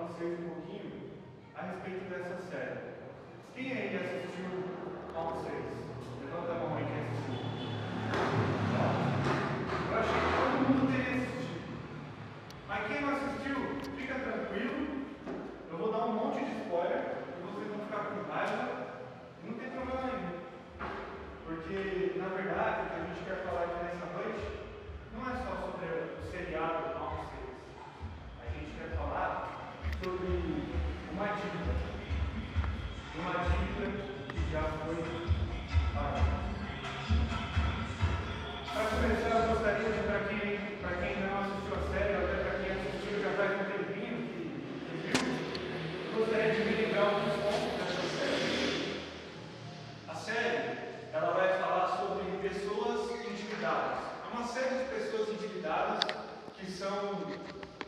vocês um pouquinho a respeito dessa série. Quem aí assistiu Palm 6? Levanta a mão aí quem assistiu. Eu achei que todo mundo teria assistido. Mas quem não assistiu, fica tranquilo. Eu vou dar um monte de spoiler e vocês vão ficar com raiva. E não tem problema nenhum. Porque, na verdade, o que a gente quer falar aqui nessa noite não é só sobre o seriado Palm 6. A gente quer falar sobre uma dívida que já foi pagada. Para começar, eu gostaria de, para quem não assistiu a série, ou até para quem assistiu já faz um tempinho que viu, eu gostaria de me lembrar alguns pontos dessa série. A série, ela vai falar sobre pessoas endividadas. É uma série de pessoas endividadas que são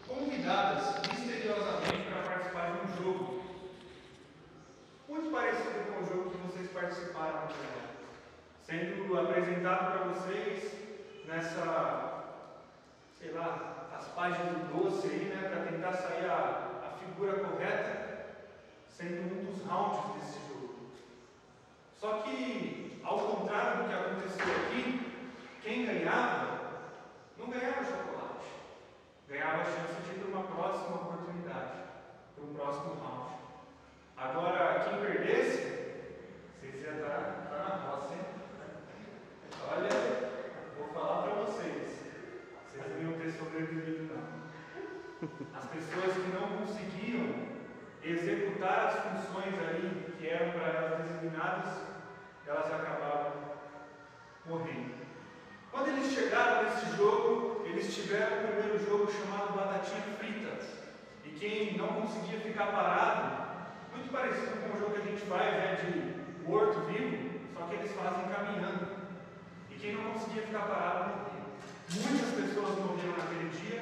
convidadas misteriosamente para participar de um jogo muito parecido com o jogo que vocês participaram, sendo apresentado para vocês nessa, sei lá, as páginas do doce aí, né, para tentar sair a figura correta, sendo um dos rounds desse jogo. Só que, ao contrário do que aconteceu aqui, quem ganhava, não ganhava chocolate, ganhava a chance de ir para uma próxima oportunidade, para um próximo round. Agora, quem perdesse, vocês iam estar na roça, hein? Olha, vou falar para vocês, vocês não iam ter sobrevivido não. As pessoas que não conseguiam executar as funções ali que eram para elas designadas, elas acabavam morrendo. Quando eles chegaram nesse jogo, eles tiveram o primeiro jogo chamado Batatinha Frita. E quem não conseguia ficar parado, muito parecido com o jogo que a gente faz, né, de morto-vivo, só que eles fazem caminhando. E quem não conseguia ficar parado, morria. Muitas pessoas morreram naquele dia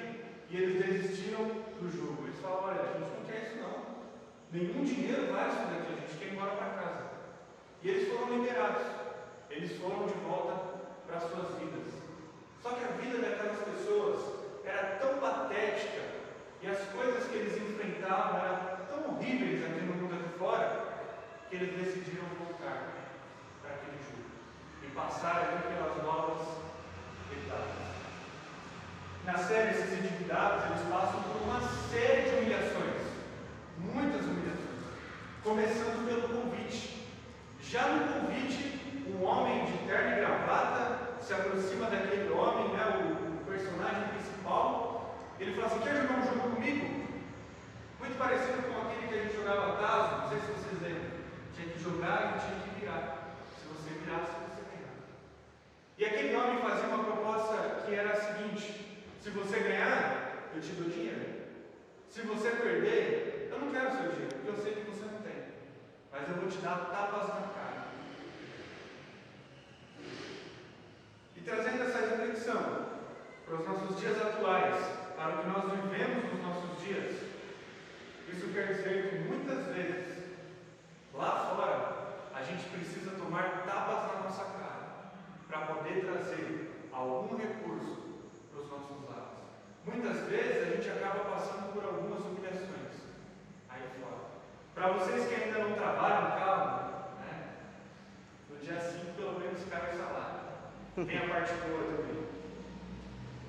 e eles desistiram do jogo. Eles falaram, olha, a gente não quer isso não. Nenhum dinheiro vale isso daqui, a gente quer ir embora para casa. E eles foram liberados. Eles foram de volta para suas vidas. Só que a vida daquelas pessoas era tão patética e as coisas que eles enfrentavam eram tão horríveis aqui no mundo aqui fora que eles decidiram voltar para aquele jogo e passar ali pelas novas etapas. Na série, esses endividados, eles passam por uma série de humilhações, muitas humilhações, começando pelo convite. Já no convite, um homem de terno e gravata se aproxima daquele homem, né, o personagem principal. Ele fala assim, quer jogar um jogo comigo? Muito parecido com aquele que a gente jogava tazo, não sei se vocês lembram. Tinha que jogar e tinha que virar. Se você virasse, você ganhava. E aquele homem fazia uma proposta que era a seguinte, se você ganhar, eu te dou dinheiro. Se você perder, eu não quero seu dinheiro, porque eu sei que você não tem. Mas eu vou te dar tapas na cara. E trazendo essa reflexão para os nossos dias atuais, para o que nós vivemos nos nossos dias, isso quer dizer que muitas vezes, lá fora, a gente precisa tomar tapas na nossa cara para poder trazer algum recurso para os nossos lados. Muitas vezes a gente acaba passando por algumas humilhações aí fora. Para vocês que ainda não trabalham, calma, né? No dia 5 pelo menos cai o salário. Tem a parte boa também.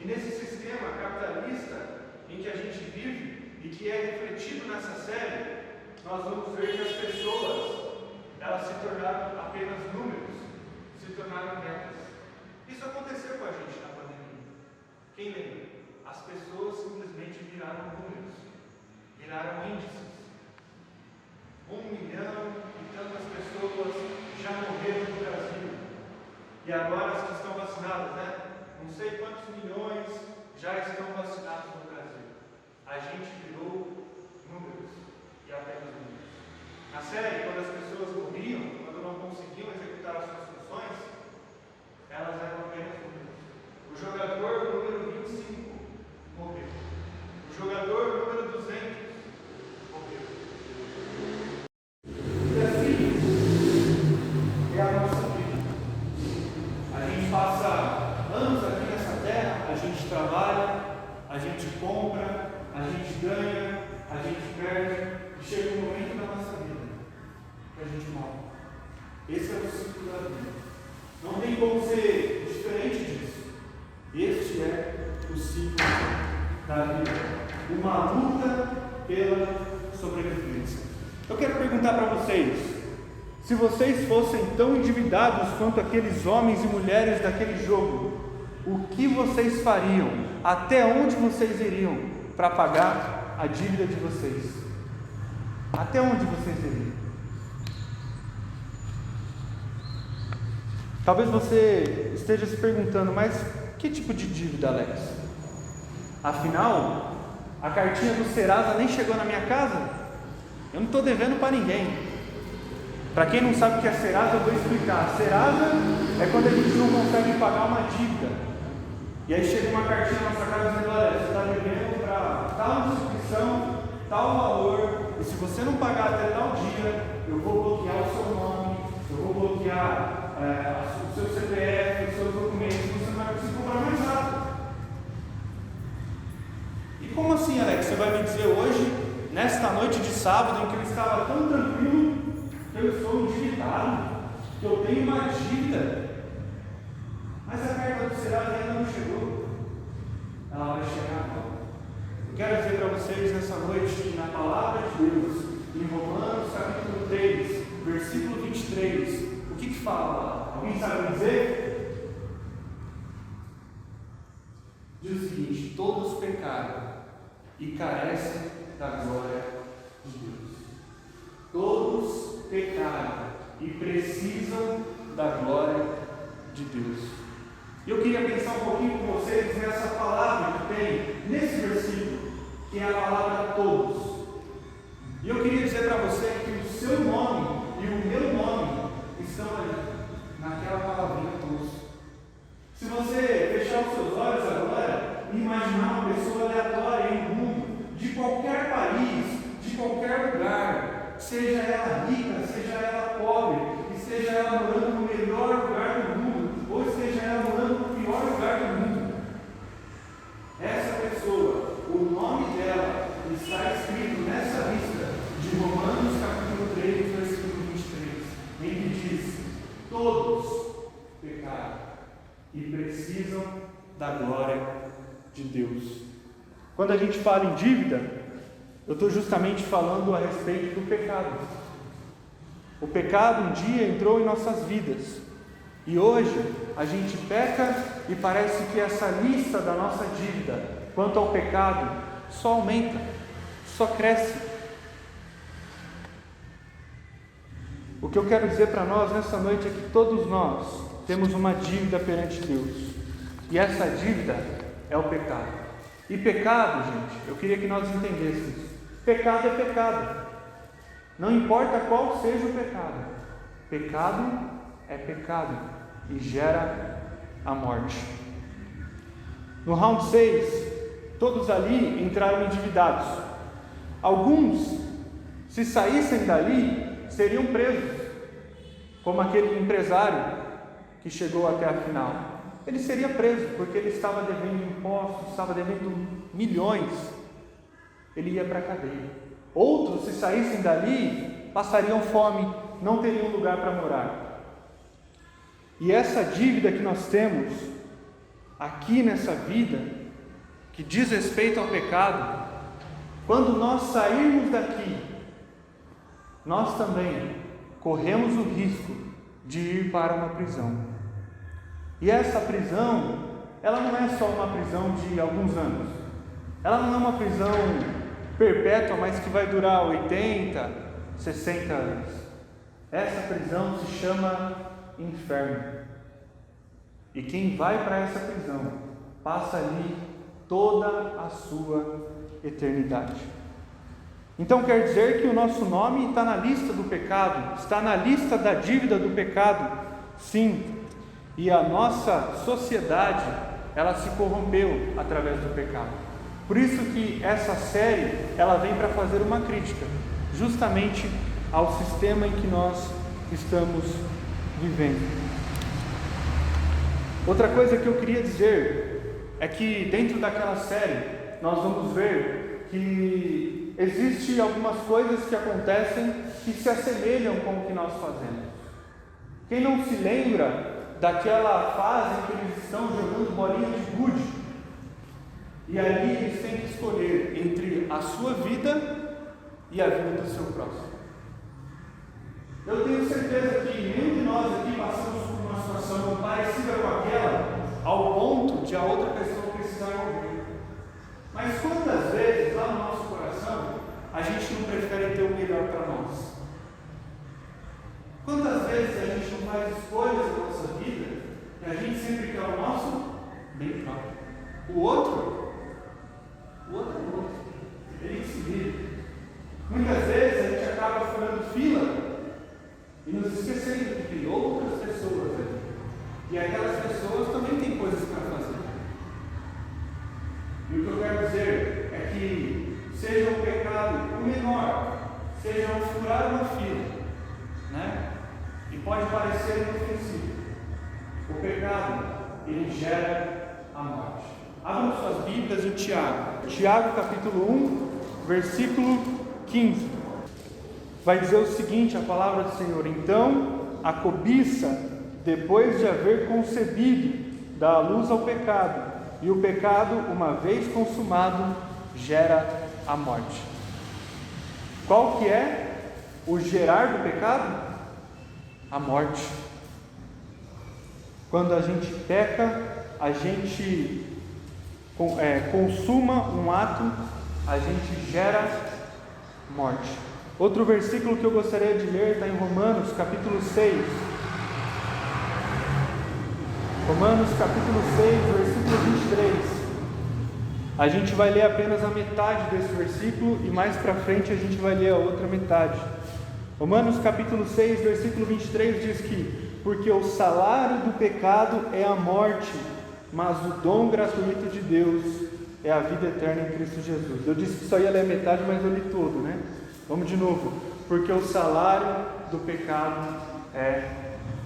E nesse sistema capitalista em que a gente vive e que é refletido nessa série, nós vamos ver que as pessoas, elas se tornaram apenas números, se tornaram metas. Isso aconteceu com a gente na pandemia. Quem lembra? As pessoas simplesmente viraram números, viraram índices. 1 milhão e tantas pessoas já morreram no Brasil. E agora as que estão vacinadas, né? Não sei quantos milhões já estão vacinados no Brasil. A gente virou números e apenas números. Na série, quando as pessoas morriam, quando não conseguiam executar as suas funções, elas eram apenas números. O jogador número 25 morreu. O jogador número 200 morreu. E assim é a nossa vida. A gente passa anos aqui nessa terra, a gente trabalha, a gente Esse é o ciclo da vida. Não tem como ser diferente disso. Este é o ciclo da vida. Uma luta pela sobrevivência. Eu quero perguntar para vocês: se vocês fossem tão endividados quanto aqueles homens e mulheres daquele jogo, o que vocês fariam? Até onde vocês iriam para pagar a dívida de vocês? Até onde vocês iriam? Talvez você esteja se perguntando: mas que tipo de dívida, Alex? Afinal, a cartinha do Serasa nem chegou na minha casa. Eu não estou devendo para ninguém. Para quem não sabe o que é Serasa, eu vou explicar. Serasa é quando a gente não consegue pagar uma dívida. E aí chega uma cartinha na nossa casa dizendo: olha, você está devendo para tal instituição, tal valor, e se você não pagar até tal dia, eu vou bloquear o seu nome, eu vou bloquear o seu CPF, os seus documentos, você não vai conseguir comprar mais nada. E como assim, Alex? Você vai me dizer hoje, nesta noite de sábado, em que eu estava tão tranquilo, que eu estou endividado, que eu tenho uma dívida, mas a carta do Serasa ainda não chegou? Ela vai chegar, não. Eu quero dizer para vocês nessa noite que na palavra de Deus, em Romanos capítulo 3, versículo 23, o que fala lá? Alguém sabe dizer? Diz o seguinte: todos pecaram e carecem da glória de Deus. Todos pecaram e precisam da glória de Deus. E eu queria pensar um pouquinho com vocês nessa palavra que tem nesse versículo, que é a palavra todos. E eu queria dizer para você que o seu nome e o meu nome estão ali, naquela palavrinha todos. Se você fechar os seus olhos agora e imaginar uma pessoa aleatória em um mundo, de qualquer país, de qualquer lugar, seja ela rica, seja ela pobre, esteja ela morando no melhor lugar do mundo, ou esteja ela morando no pior lugar do mundo, essa pessoa, o nome dela está escrito nessa lista de Romanos capítulo 3, versículo 23, em que diz: todos pecaram e precisam da glória de Deus. Quando a gente fala em dívida, eu estou justamente falando a respeito do pecado. O pecado um dia entrou em nossas vidas, e hoje a gente peca e parece que essa lista da nossa dívida quanto ao pecado só aumenta, só cresce. O que eu quero dizer para nós nessa noite é que todos nós temos uma dívida perante Deus, e essa dívida é o pecado. E pecado, gente, eu queria que nós entendêssemos: pecado é pecado, não importa qual seja o pecado, pecado é pecado e gera a morte. No round 6, todos ali entraram endividados. Alguns, se saíssem dali, seriam presos, como aquele empresário que chegou até a final. Ele seria preso porque ele estava devendo impostos, estava devendo milhões. Ele ia para a cadeia. Outros, se saíssem dali, passariam fome, não teriam lugar para morar. E essa dívida que nós temos aqui nessa vida, que diz respeito ao pecado, quando nós sairmos daqui, nós também corremos o risco de ir para uma prisão. E essa prisão, ela não é só uma prisão de alguns anos. Ela não é uma prisão perpétua, mas que vai durar 80, 60 anos. Essa prisão se chama inferno. E quem vai para essa prisão passa ali toda a sua eternidade. Então quer dizer que o nosso nome está na lista do pecado, está na lista da dívida do pecado? Sim. E a nossa sociedade, ela se corrompeu através do pecado. Por isso que essa série, ela vem para fazer uma crítica, justamente ao sistema em que nós estamos vivendo. Outra coisa que eu queria dizer é que dentro daquela série, nós vamos ver que existem algumas coisas que acontecem que se assemelham com o que nós fazemos. Quem não se lembra daquela fase em que eles estão jogando bolinha de gude? E ali eles têm que escolher entre a sua vida e a vida do seu próximo. Eu tenho certeza que nenhum de nós aqui passamos por uma situação parecida com aquela, ao ponto de a outra pessoa precisar ouvir. Mas quantas vezes, lá no nosso coração, a gente não prefere ter o melhor para nós? Quantas vezes a gente não faz escolhas na nossa vida e a gente sempre quer o nosso bem próprio? O outro é o outro. Ele que se vira. Muitas vezes a gente acaba furando fila e nos esquecendo de que tem outras pessoas ali. E aquelas pessoas também têm coisas para fazer. E o que eu quero dizer é que seja um pecado o menor, seja um furar uma fila, né? E pode parecer inofensivo. O pecado, ele gera a morte. Abram suas Bíblias em Tiago. Tiago capítulo 1, versículo 15. Vai dizer o seguinte, a palavra do Senhor: então a cobiça, depois de haver concebido, dá a luz ao pecado, e o pecado, uma vez consumado, gera a morte. Qual que é o gerar do pecado? A morte. Quando a gente peca, a gente consuma um ato, a gente gera morte. Outro versículo que eu gostaria de ler está em Romanos capítulo 6. Romanos capítulo 6, versículo 23. A gente vai ler apenas a metade desse versículo e mais para frente a gente vai ler a outra metade. Romanos capítulo 6, versículo 23 diz que: porque o salário do pecado é a morte, mas o dom gratuito de Deus é a vida eterna em Cristo Jesus. Eu disse que só ia ler a metade, mas eu li todo, né? Vamos de novo. Porque o salário do pecado é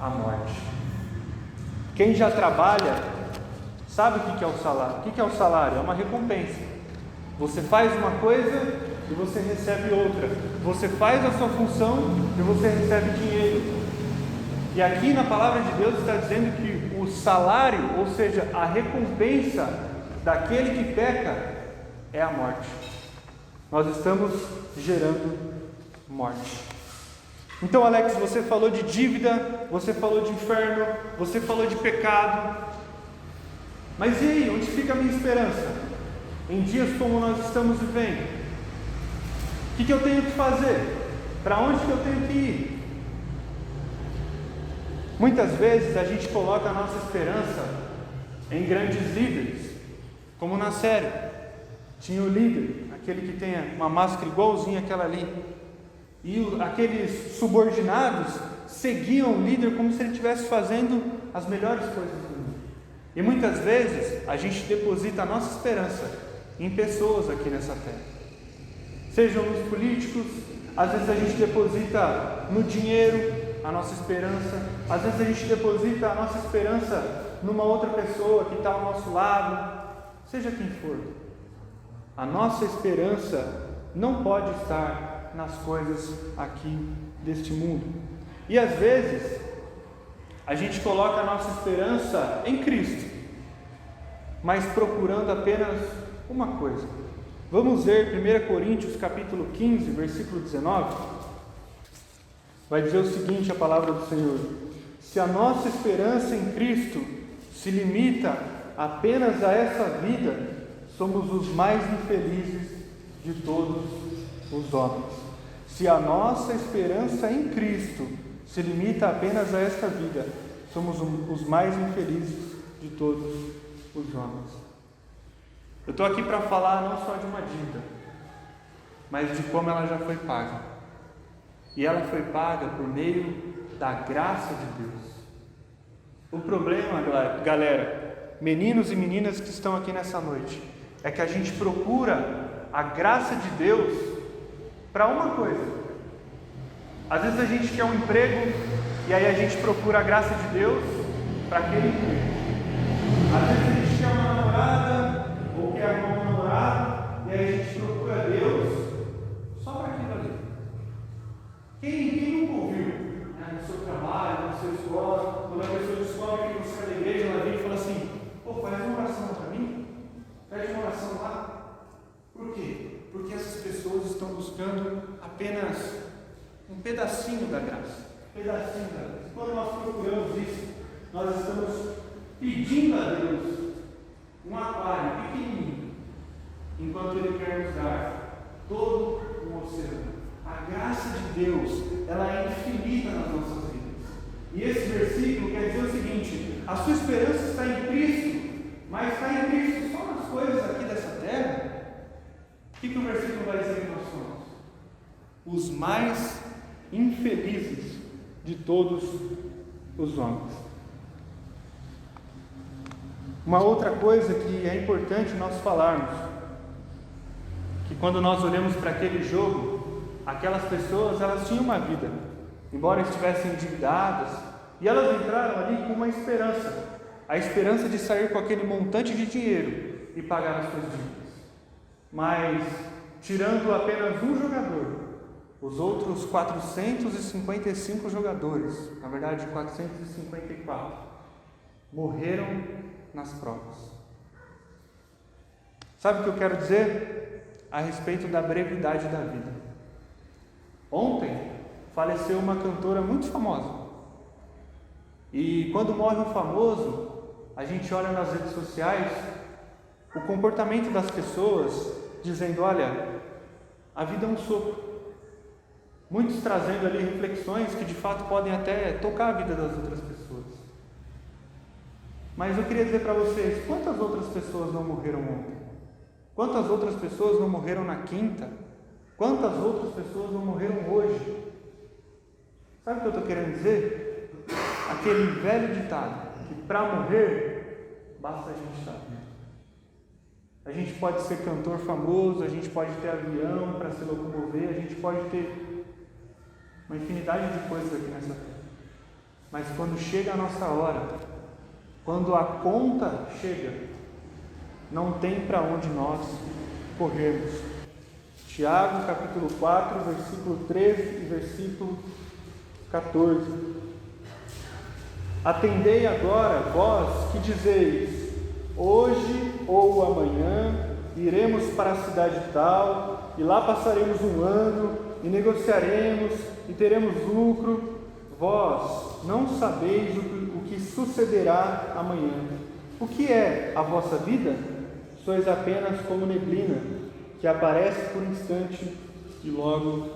a morte. Quem já trabalha sabe o que é o salário. O que é o salário? É uma recompensa. Você faz uma coisa e você recebe outra. Você faz a sua função e você recebe dinheiro. E aqui na palavra de Deus está dizendo que o salário, ou seja, a recompensa daquele que peca, é a morte. Nós estamos gerando morte. Então, Alex, você falou de dívida, você falou de inferno, você falou de pecado. Mas e aí, onde fica a minha esperança? Em dias como nós estamos vivendo, o que eu tenho que fazer? Para onde que eu tenho que ir? Muitas vezes a gente coloca a nossa esperança em grandes líderes, como na série. Tinha o líder, aquele que tem uma máscara igualzinha àquela ali. E aqueles subordinados seguiam o líder como se ele estivesse fazendo as melhores coisas do mundo. E muitas vezes a gente deposita a nossa esperança em pessoas aqui nessa terra. Sejam nos políticos, às vezes a gente deposita no dinheiro a nossa esperança, às vezes a gente deposita a nossa esperança numa outra pessoa que está ao nosso lado, seja quem for. A nossa esperança não pode estar nas coisas aqui deste mundo. E às vezes a gente coloca a nossa esperança em Cristo, mas procurando apenas uma coisa. Vamos ver 1 Coríntios capítulo 15, versículo 19. Vai dizer o seguinte, a palavra do Senhor: se a nossa esperança em Cristo se limita apenas a essa vida, somos os mais infelizes de todos os homens. Se a nossa esperança em Cristo se limita apenas a esta vida, somos os mais infelizes de todos os homens. Eu estou aqui para falar não só de uma dívida, mas de como ela já foi paga. E ela foi paga por meio da graça de Deus. O problema, galera, meninos e meninas que estão aqui nessa noite, é que a gente procura a graça de Deus para uma coisa. Às vezes a gente quer um emprego e aí a gente procura a graça de Deus para aquele emprego. Às vezes a gente quer uma namorada ou quer um namorado e aí a gente procura Deus só para aquilo ali. Quem nunca ouviu, né? no seu trabalho, na sua escola, quando a pessoa descobre que você é da igreja, ela vem e fala assim: pô, faz uma oração para mim, pede uma oração lá. Por quê? Porque essas pessoas estão buscando apenas um pedacinho da graça. Um pedacinho da graça. Quando nós procuramos isso, nós estamos pedindo a Deus um aquário pequenininho, enquanto Ele quer nos dar todo o oceano. A graça de Deus, ela é infinita nas nossas vidas. E esse versículo quer dizer o seguinte: a sua esperança está em Cristo, mas está em Cristo só nas coisas aqui dessa terra. O que o versículo vai dizer que nós somos? Os mais infelizes de todos os homens. Uma outra coisa que é importante nós falarmos, que quando nós olhamos para aquele jogo, aquelas pessoas, elas tinham uma vida, embora estivessem endividadas, e elas entraram ali com uma esperança, a esperança de sair com aquele montante de dinheiro e pagar as suas dívidas. Mas, tirando apenas um jogador, os outros 455 jogadores, na verdade 454, morreram nas provas. Sabe o que eu quero dizer a respeito da brevidade da vida? Ontem faleceu uma cantora muito famosa. E quando morre um famoso, a gente olha nas redes sociais o comportamento das pessoas dizendo: olha, a vida é um sopro. Muitos trazendo ali reflexões que de fato podem até tocar a vida das outras pessoas. Mas eu queria dizer para vocês, quantas outras pessoas não morreram ontem? Quantas outras pessoas não morreram na quinta? Quantas outras pessoas não morreram hoje? Sabe o que eu estou querendo dizer? Aquele velho ditado, que para morrer, basta a gente estar vivo. A gente pode ser cantor famoso, a gente pode ter avião para se locomover, a gente pode ter uma infinidade de coisas aqui nessa terra. Mas quando chega a nossa hora, quando a conta chega, não tem para onde nós corrermos. Tiago, capítulo 4, versículo 13 e versículo 14. Atendei agora, vós que dizeis: hoje ou amanhã iremos para a cidade tal, e lá passaremos um ano, e negociaremos, e teremos lucro. Vós não sabeis o que sucederá amanhã. O que é a vossa vida? Sois apenas como neblina, que aparece por um instante e logo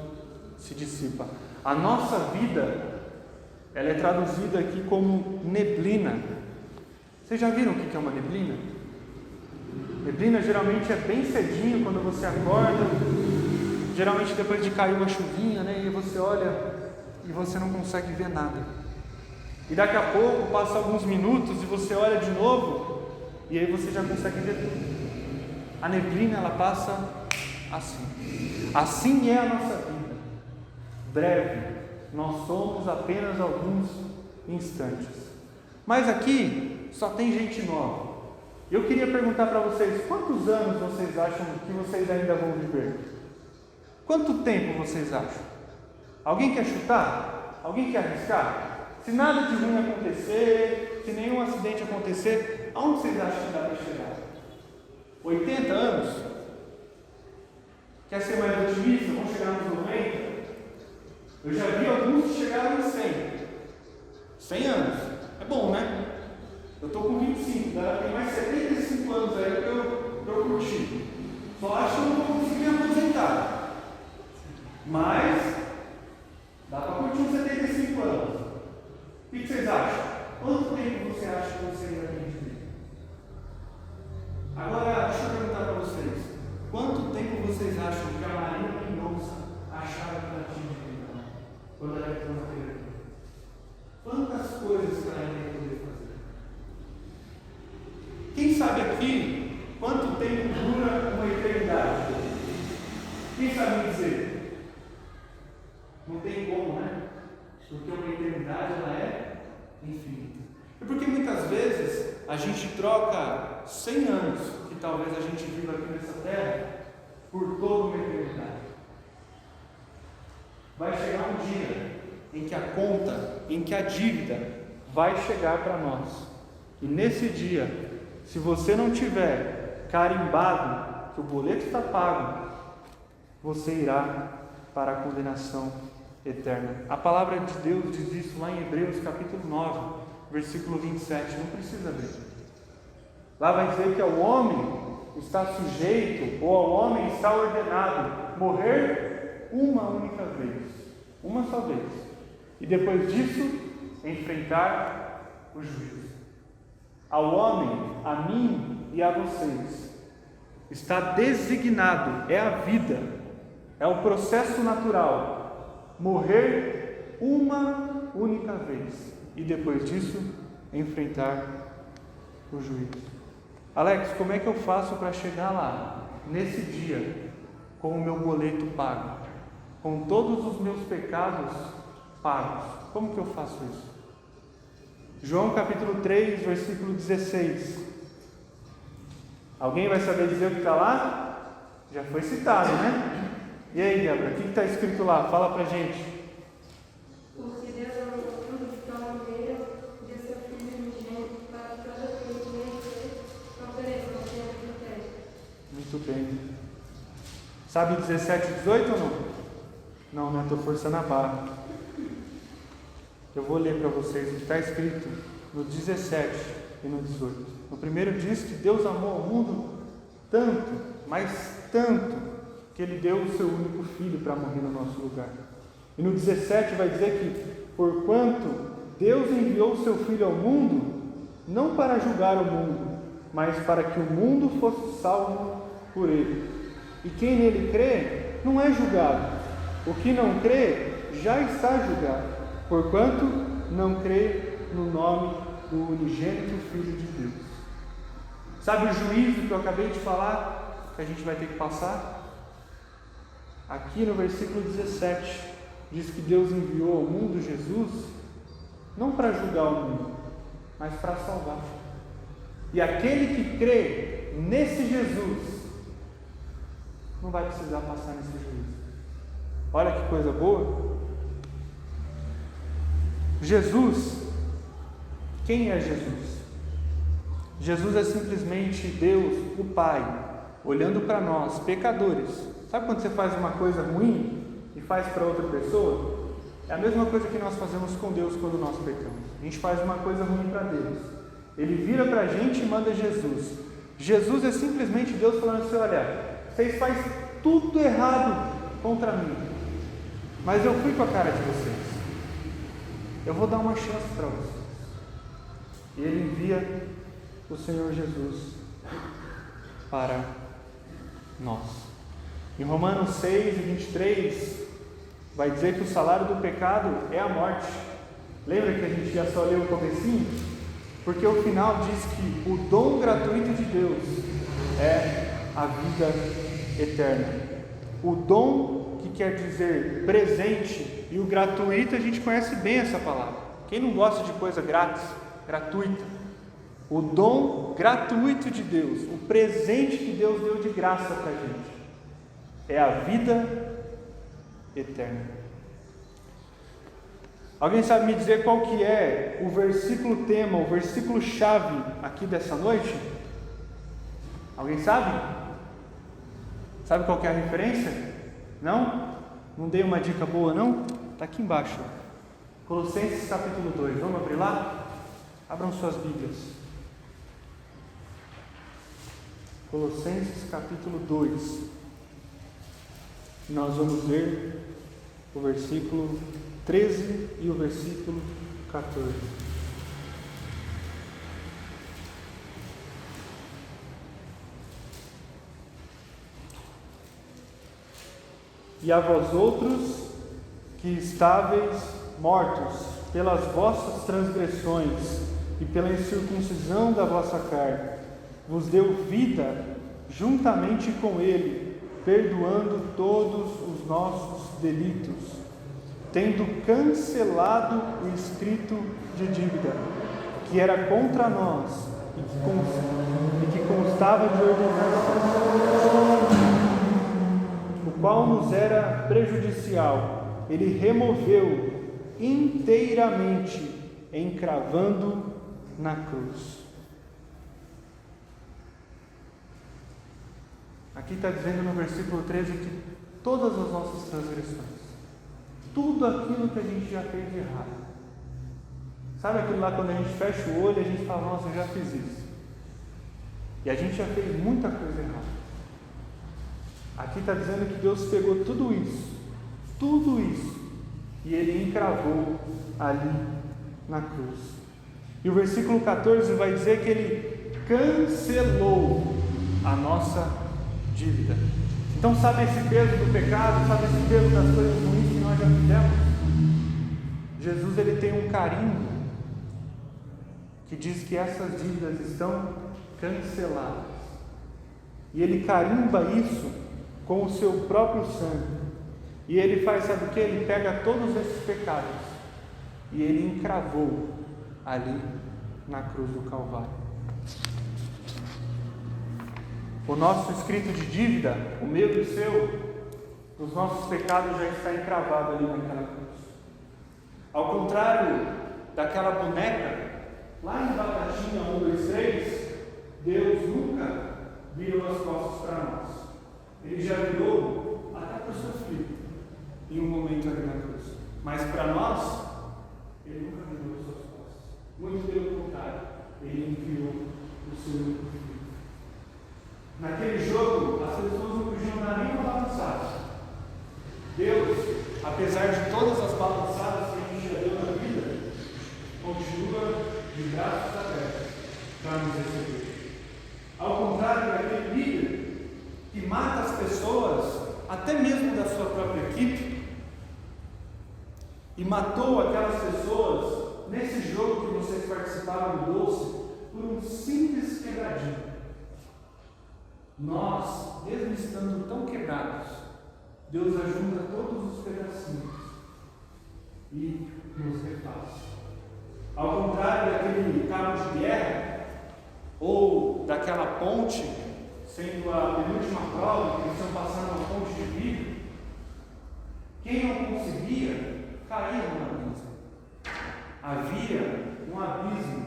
se dissipa. A nossa vida, ela é traduzida aqui como neblina. Vocês já viram o que é uma neblina? Neblina geralmente é bem cedinho, quando você acorda, geralmente depois de cair uma chuvinha, né? E você olha e você não consegue ver nada. E daqui a pouco, passa alguns minutos e você olha de novo e aí você já consegue ver tudo. A neblina, ela passa assim. Assim é a nossa vida. Breve. Nós somos apenas alguns instantes. Mas aqui só tem gente nova. Eu queria perguntar para vocês: quantos anos vocês acham que vocês ainda vão viver? Quanto tempo vocês acham? Alguém quer chutar? Alguém quer arriscar? Se nada de ruim acontecer, se nenhum acidente acontecer, aonde vocês acham que dá para chegar? 80 anos? Quer ser mais otimista? Vamos chegar nos 90? Eu já vi alguns que chegaram em 100. 100 anos. É bom, né? Eu estou com 25, tem mais 75 anos aí para eu curtir. Só acho que eu não vou conseguir me aposentar. Mas dá para curtir uns 75 anos. O que vocês acham? Quanto tempo você acha que você ainda tem de vida? Agora, deixa eu perguntar para vocês: quanto tempo vocês acham que a Marina Mendonça achava que ela tinha de vida quando ela entrou na TV? Quantas coisas que ela ainda ia poder fazer? Quem sabe aqui quanto tempo dura uma eternidade? Quem sabe me dizer? Não tem como, né? Porque uma eternidade, ela é infinita. E porque muitas vezes a gente troca 100 anos que talvez a gente viva aqui nessa terra por toda uma eternidade. Vai chegar um dia em que a conta, em que a dívida vai chegar para nós. E nesse dia, se você não tiver carimbado que o boleto está pago, você irá para a condenação eterna. A palavra de Deus diz isso lá em Hebreus capítulo 9, versículo 27, não precisa abrir. Lá vai dizer que ao homem está sujeito, ou ao homem está ordenado morrer uma única vez, uma só vez, e depois disso enfrentar o juízo. Ao homem, a mim e a vocês está designado, é a vida, é o processo natural, morrer uma única vez e depois disso enfrentar o juízo. Alex, como é que eu faço para chegar lá, nesse dia, com o meu boleto pago, com todos os meus pecados pagos? Como que eu faço isso? João capítulo 3, versículo 16. Alguém vai saber dizer o que está lá? Já foi citado, né? E aí, Débora, o que está escrito lá? Fala pra gente. Porque Deus amou o mundo de tal maneira, deu seu Filho unigênito, para que todo aquele que nele crê não pereça, mas tenha vida eterna. Muito bem. Sabe 17 e 18 ou não? Não, né? Estou forçando a barra. Eu vou ler para vocês o que está escrito no 17 e no 18. No primeiro diz que Deus amou o mundo tanto, mas tanto, que Ele deu o seu único Filho para morrer no nosso lugar. E no 17 vai dizer que, porquanto Deus enviou o seu Filho ao mundo, não para julgar o mundo, mas para que o mundo fosse salvo por Ele. E quem nele crê, não é julgado. O que não crê, já está julgado, porquanto não crê no nome do unigênito Filho de Deus. Sabe o juízo que eu acabei de falar, que a gente vai ter que passar? Aqui no versículo 17, diz que Deus enviou ao mundo Jesus, não para julgar o mundo, mas para salvar. E aquele que crê nesse Jesus, não vai precisar passar nesse juízo. Olha que coisa boa. Jesus, quem é Jesus? Jesus é simplesmente Deus, o Pai, olhando para nós, pecadores. Sabe quando você faz uma coisa ruim e faz para outra pessoa? É a mesma coisa que nós fazemos com Deus quando nós pecamos. A gente faz uma coisa ruim para Deus. Ele vira para a gente e manda Jesus. Jesus é simplesmente Deus falando assim: olha, vocês fazem tudo errado contra mim, mas eu fui com a cara de vocês. Eu vou dar uma chance para vocês. E Ele envia o Senhor Jesus para nós. Em Romanos 6, 23, vai dizer que o salário do pecado é a morte. Lembra que a gente já só leu o comecinho? Porque o final diz que o dom gratuito de Deus é a vida eterna. O dom, que quer dizer presente, e o gratuito, a gente conhece bem essa palavra. Quem não gosta de coisa grátis, gratuita? O dom gratuito de Deus, o presente que Deus deu de graça para a gente, é a vida eterna. Alguém sabe me dizer qual que é o versículo tema, o versículo chave aqui dessa noite? Alguém sabe? Sabe qual que é a referência? Não? Não dei uma dica boa não? Está aqui embaixo. Colossenses capítulo 2. Vamos abrir lá? Abram suas Bíblias. Colossenses capítulo 2. Nós vamos ler o versículo 13 e o versículo 14. E a vós outros que estáveis mortos pelas vossas transgressões e pela incircuncisão da vossa carne, vos deu vida juntamente com Ele, perdoando todos os nossos delitos, tendo cancelado o escrito de dívida, que era contra nós e que constava de ordenanças, o qual nos era prejudicial. Ele removeu, inteiramente encravando na cruz. Aqui está dizendo no versículo 13 que todas as nossas transgressões, tudo aquilo que a gente já fez de errado, sabe aquilo lá quando a gente fecha o olho e a gente fala, nossa, eu já fiz isso, e a gente já fez muita coisa errada. Aqui está dizendo que Deus pegou tudo isso, e Ele encravou ali na cruz. E o versículo 14 vai dizer que Ele cancelou a nossa dívida. Então, sabe esse peso do pecado, sabe esse peso das coisas ruins que nós já fizemos? Jesus, Ele tem um carimbo que diz que essas dívidas estão canceladas. E Ele carimba isso com o seu próprio sangue. E Ele faz, sabe o que? Ele pega todos esses pecados e Ele encravou ali na cruz do Calvário. O nosso escrito de dívida, o meu e o seu, os nossos pecados já está encravado ali naquela cruz. Ao contrário daquela boneca, lá em Batatinha 1, 2, 3, Deus nunca virou as costas para nós. Ele já virou até para o seu filho, em um momento ali na cruz. Mas para nós, Ele nunca virou as suas costas. Muito pelo contrário, Ele enviou o seu único filho. Naquele jogo, as pessoas não podiam dar nem uma balançada. Deus, apesar de todas as balançadas que a gente já deu na vida, continua de braços abertos para nos receber. Ao contrário daquele líder que mata as pessoas, até mesmo da sua própria equipe, e matou aquelas pessoas nesse jogo que vocês participaram do doce por um simples quebradinho. Nós, mesmo estando tão quebrados, Deus ajunta todos os pedacinhos e nos refaz. Ao contrário daquele cabo de guerra, ou daquela ponte, sendo a penúltima prova, que eles estão passando uma ponte de vidro, quem não conseguia, caía no abismo. Havia um abismo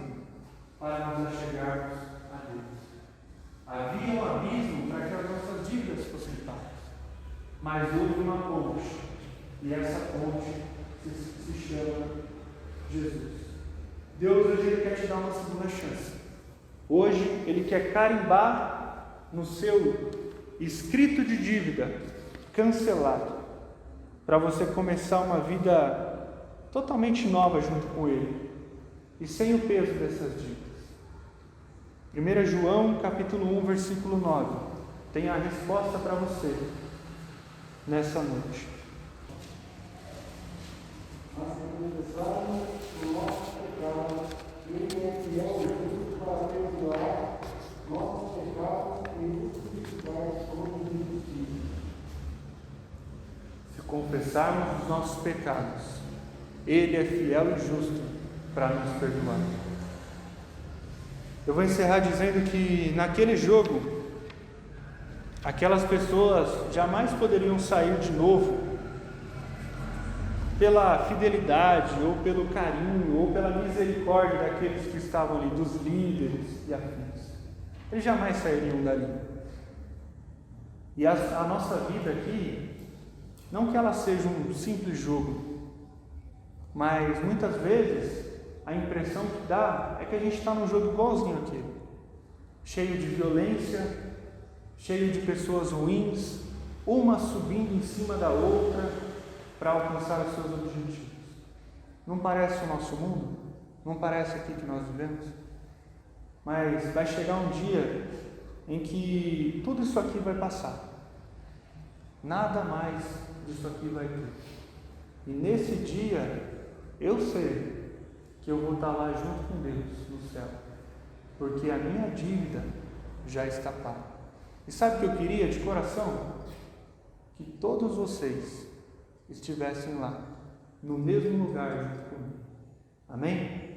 para nos achegarmos a Deus. Havia um abismo para que as nossas dívidas fossem pagas. Mas houve uma ponte, e essa ponte se chama Jesus. Deus hoje Ele quer te dar uma segunda chance. Hoje Ele quer carimbar no seu escrito de dívida cancelado, para você começar uma vida totalmente nova junto com Ele e sem o peso dessas dívidas. 1 João capítulo 1, versículo 9 tem a resposta para você nessa noite. Mas confessarmos o nosso pecado, Ele é fiel e justo para perdoar nossos pecados e nos purificar toda injustiça. Se confessarmos os nossos pecados, Ele é fiel e justo para nos perdoar. Eu vou encerrar dizendo que naquele jogo, aquelas pessoas jamais poderiam sair de novo pela fidelidade, ou pelo carinho, ou pela misericórdia daqueles que estavam ali, dos líderes e afins. Eles jamais sairiam dali. E a nossa vida aqui, não que ela seja um simples jogo, mas muitas vezes a impressão que dá é que a gente está num jogo igualzinho àquele, cheio de violência, cheio de pessoas ruins, uma subindo em cima da outra para alcançar os seus objetivos. Não parece o nosso mundo? Não parece aqui que nós vivemos? Mas vai chegar um dia em que tudo isso aqui vai passar. Nada mais disso aqui vai ter. E nesse dia, eu sei que eu vou estar lá junto com Deus no céu, porque a minha dívida já está paga. E sabe o que eu queria de coração? Que todos vocês estivessem lá, no mesmo lugar junto comigo. Amém?